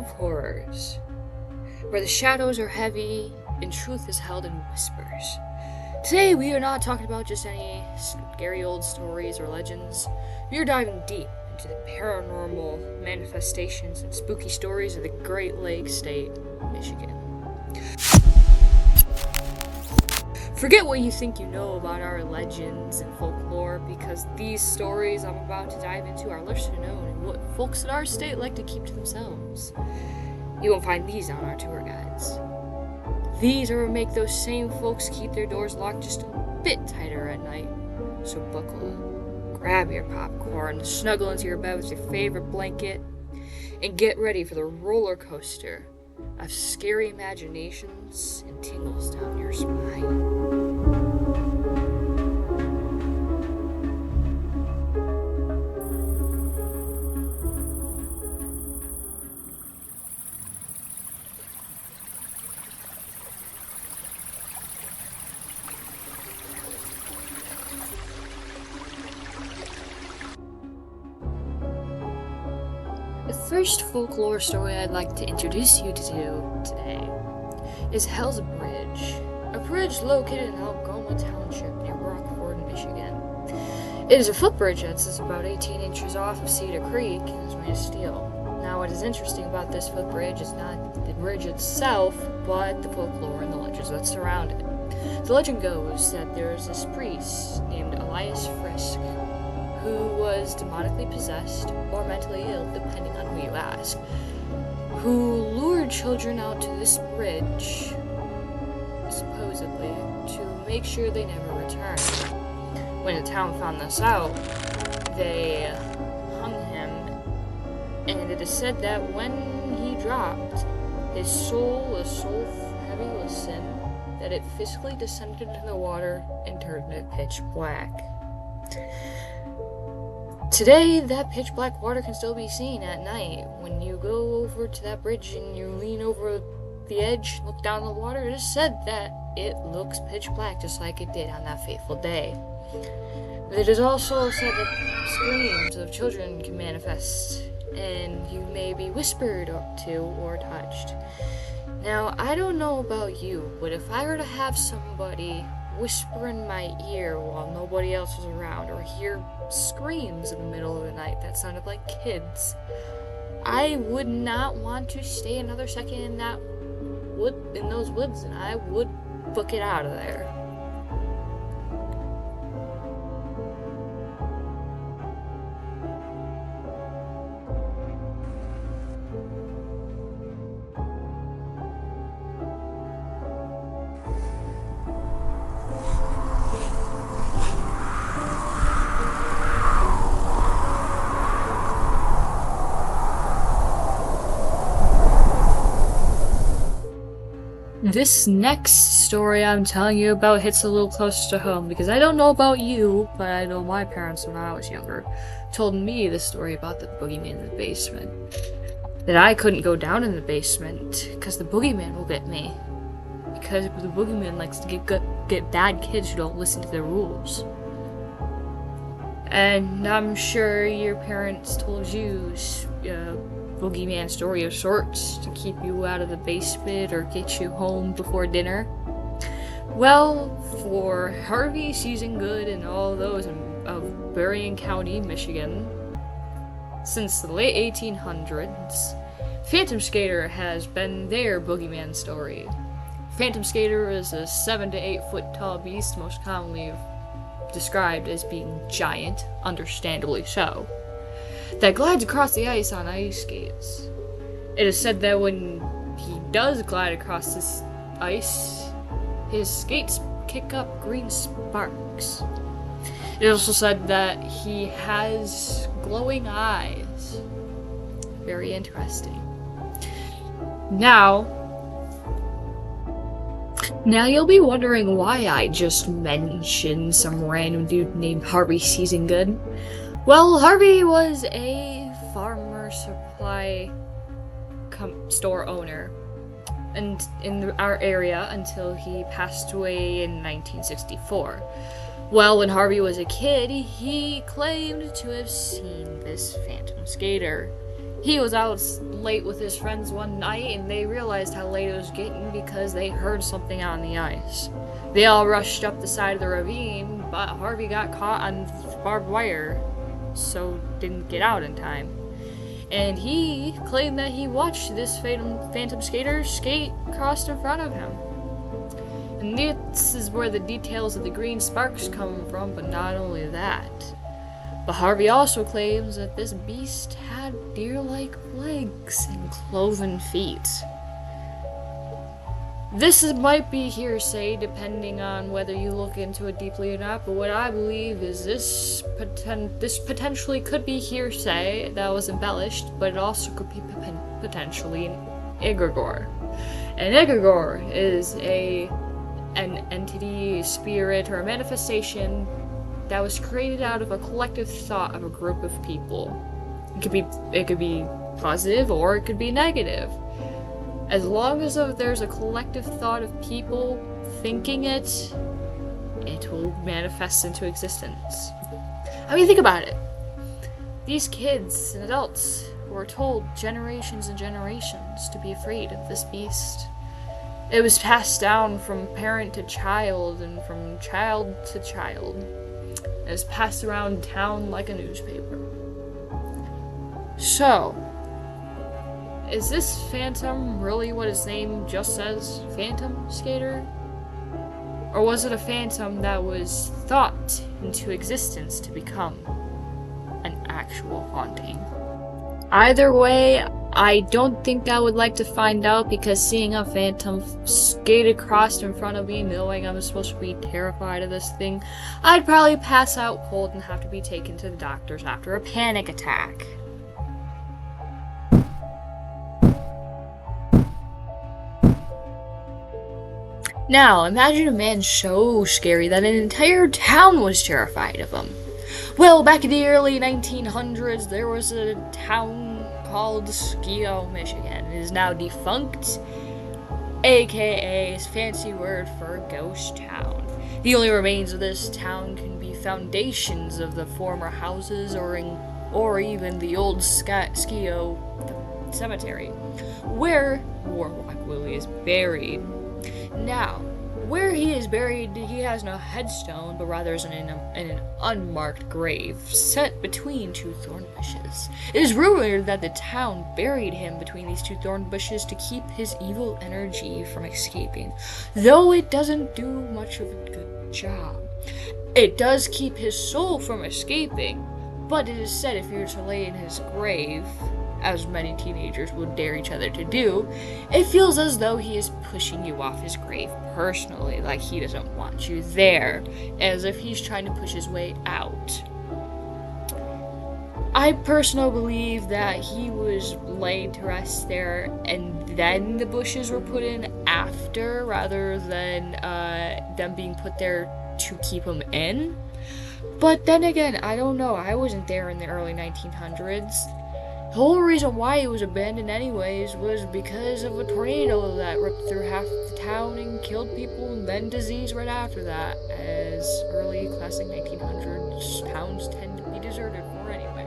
horrors, where the shadows are heavy and truth is held in whispers. Today we are not talking about just any scary old stories or legends. We are diving deep into the paranormal manifestations and spooky stories of the Great Lakes State, Michigan. Forget what you think you know about our legends and folklore, because these stories I'm about to dive into are lesser known and what folks in our state like to keep to themselves. You won't find these on our tour guides. These are what make those same folks keep their doors locked just a bit tighter at night. So buckle up, grab your popcorn, snuggle into your bed with your favorite blanket, and get ready for the roller coaster of scary imaginations and tingles down your spine. The first folklore story I'd like to introduce you to today is Hell's Bridge, a bridge located in Algoma Township near Rockford, Michigan. It is a footbridge that sits about 18 inches off of Cedar Creek and is made of steel. Now, what is interesting about this footbridge is not the bridge itself, but the folklore and the legends that surround it. The legend goes that there is this priest named Elias Frisk who was demonically possessed or mentally ill, depending on who you ask, who lured children out to this bridge, supposedly, to make sure they never returned. When the town found this out, they hung him, and it is said that when he dropped, his soul was so heavy with sin that it physically descended into the water and turned it pitch black. Today, that pitch black water can still be seen at night. When you go over to that bridge and you lean over the edge, look down the water, it is said that it looks pitch black just like it did on that fateful day. It is also said that screams of children can manifest, and you may be whispered to or touched. Now, I don't know about you, but if I were to have somebody whisper in my ear while nobody else was around, or hear screams in the middle of the night that sounded like kids, I would not want to stay another second in those woods, and I would book it out of there. This next story I'm telling you about hits a little closer to home, because I don't know about you, but I know my parents, when I was younger, told me the story about the boogeyman in the basement. That I couldn't go down in the basement, because the boogeyman will get me. Because the boogeyman likes to get bad kids who don't listen to the rules. And I'm sure your parents told you boogeyman story of sorts to keep you out of the basement or get you home before dinner. Well, for Harvey Season Good and all those of Berrien County, Michigan, since the late 1800s, Phantom Skater has been their boogeyman story. Phantom Skater is a 7 to 8 foot tall beast, most commonly described as being giant, understandably so, that glides across the ice on ice skates. It is said that when he does glide across this ice, his skates kick up green sparks. It is also said that he has glowing eyes. Very interesting. Now you'll be wondering why I just mentioned some random dude named Harvey Season Good. Well, Harvey was a farmer supply store owner and in our area until he passed away in 1964. Well, when Harvey was a kid, he claimed to have seen this phantom skater. He was out late with his friends one night, and they realized how late it was getting because they heard something on the ice. They all rushed up the side of the ravine, but Harvey got caught on barbed wire, so didn't get out in time. And he claimed that he watched this phantom skater skate across in front of him. And this is where the details of the green sparks come from, but not only that. But Harvey also claims that this beast had deer-like legs and cloven feet. This might be hearsay depending on whether you look into it deeply or not, but what I believe is this potentially could be hearsay that was embellished, but it also could be potentially an egregore. An egregore is an entity, spirit, or a manifestation that was created out of a collective thought of a group of people. It could be positive or it could be negative. As long as there's a collective thought of people thinking it, it will manifest into existence. I mean, think about it. These kids and adults were told generations and generations to be afraid of this beast. It was passed down from parent to child and from child to child. It was passed around town like a newspaper. So, is this phantom really what its name just says? Phantom Skater? Or was it a phantom that was thought into existence to become an actual haunting? Either way, I don't think I would like to find out, because seeing a phantom skate across in front of me, knowing I'm supposed to be terrified of this thing, I'd probably pass out cold and have to be taken to the doctors after a panic attack. Now, imagine a man so scary that an entire town was terrified of him. Well, back in the early 1900s, there was a town called Scio, Michigan. It is now defunct, aka fancy word for ghost town. The only remains of this town can be foundations of the former houses or even the old Scio cemetery, where Warlock Willie is buried. Now, where he is buried, he has no headstone, but rather is in an unmarked grave set between two thorn bushes. It is rumored that the town buried him between these two thorn bushes to keep his evil energy from escaping, though it doesn't do much of a good job. It does keep his soul from escaping, but it is said if you were to lay in his grave, as many teenagers would dare each other to do, it feels as though he is pushing you off his grave personally, like he doesn't want you there, as if he's trying to push his way out. I personally believe that he was laid to rest there and then the bushes were put in after, rather than them being put there to keep him in. But then again, I don't know, I wasn't there in the early 1900s. The whole reason why it was abandoned anyways was because of a tornado that ripped through half the town and killed people, and then disease right after that, as early classic 1900s towns tend to be deserted for anyway.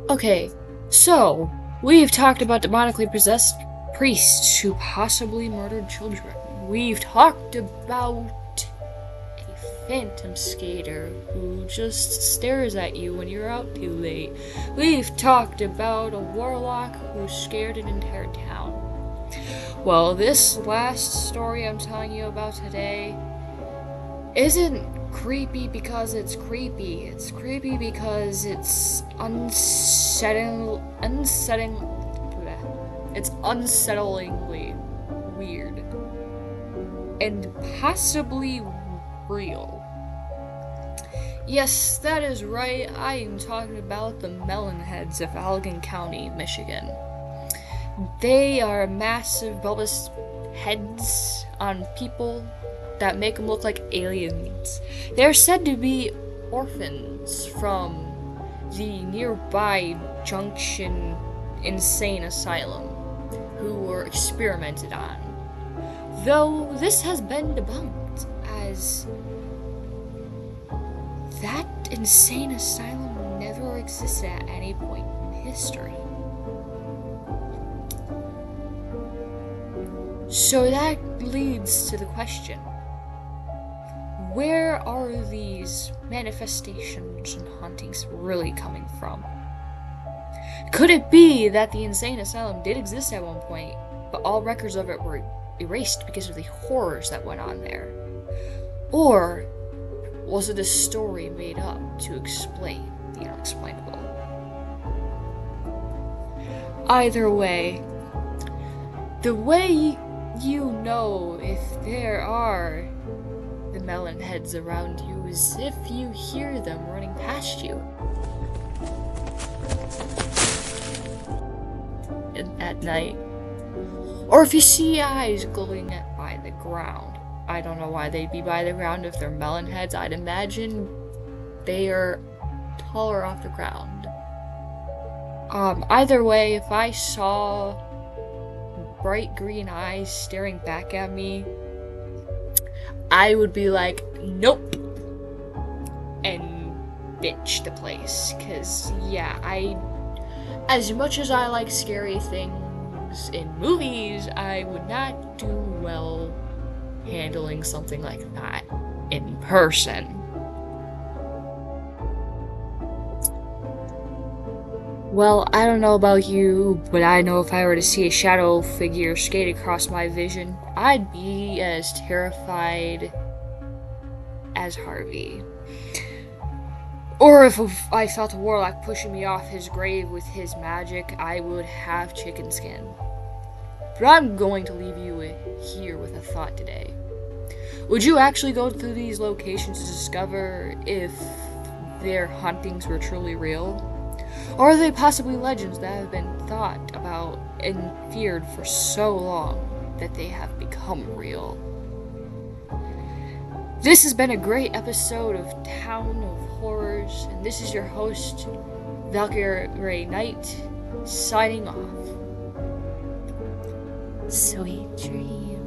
Okay, so we've talked about demonically possessed priests who possibly murdered children. We've talked about a phantom skater who just stares at you when you're out too late. We've talked about a warlock who scared an entire town. Well, this last story I'm telling you about today isn't creepy because it's creepy. It's creepy because it's it's unsettlingly weird and possibly real. Yes, that is right. I am talking about the Melonheads of Allegan County, Michigan. They are massive bulbous heads on people that make them look like aliens. They're said to be orphans from the nearby Junction Insane Asylum who were experimented on. Though this has been debunked, as that insane asylum never existed at any point in history. So that leads to the question, where are these manifestations and hauntings really coming from? Could it be that the insane asylum did exist at one point, but all records of it were erased because of the horrors that went on there? Or was it a story made up to explain the unexplainable? Either way, the way you know if there are the melon heads around you is if you hear them running past you at night, or if you see eyes glowing by the ground. I don't know why they'd be by the ground if they're melon heads. I'd imagine they are taller off the ground. Either way, if I saw bright green eyes staring back at me, I would be like, nope, and ditch the place. Cause yeah, as much as I like scary things in movies, I would not do well handling something like that in person. Well, I don't know about you, but I know if I were to see a shadow figure skate across my vision, I'd be as terrified as Harvey. Or if I felt a warlock pushing me off his grave with his magic, I would have chicken skin. But I'm going to leave you here with a thought today. Would you actually go through these locations to discover if their hauntings were truly real? Or are they possibly legends that have been thought about and feared for so long that they have become real? This has been a great episode of Town of Horrors, and this is your host, Valkyrae Knight, signing off. Sweet dreams.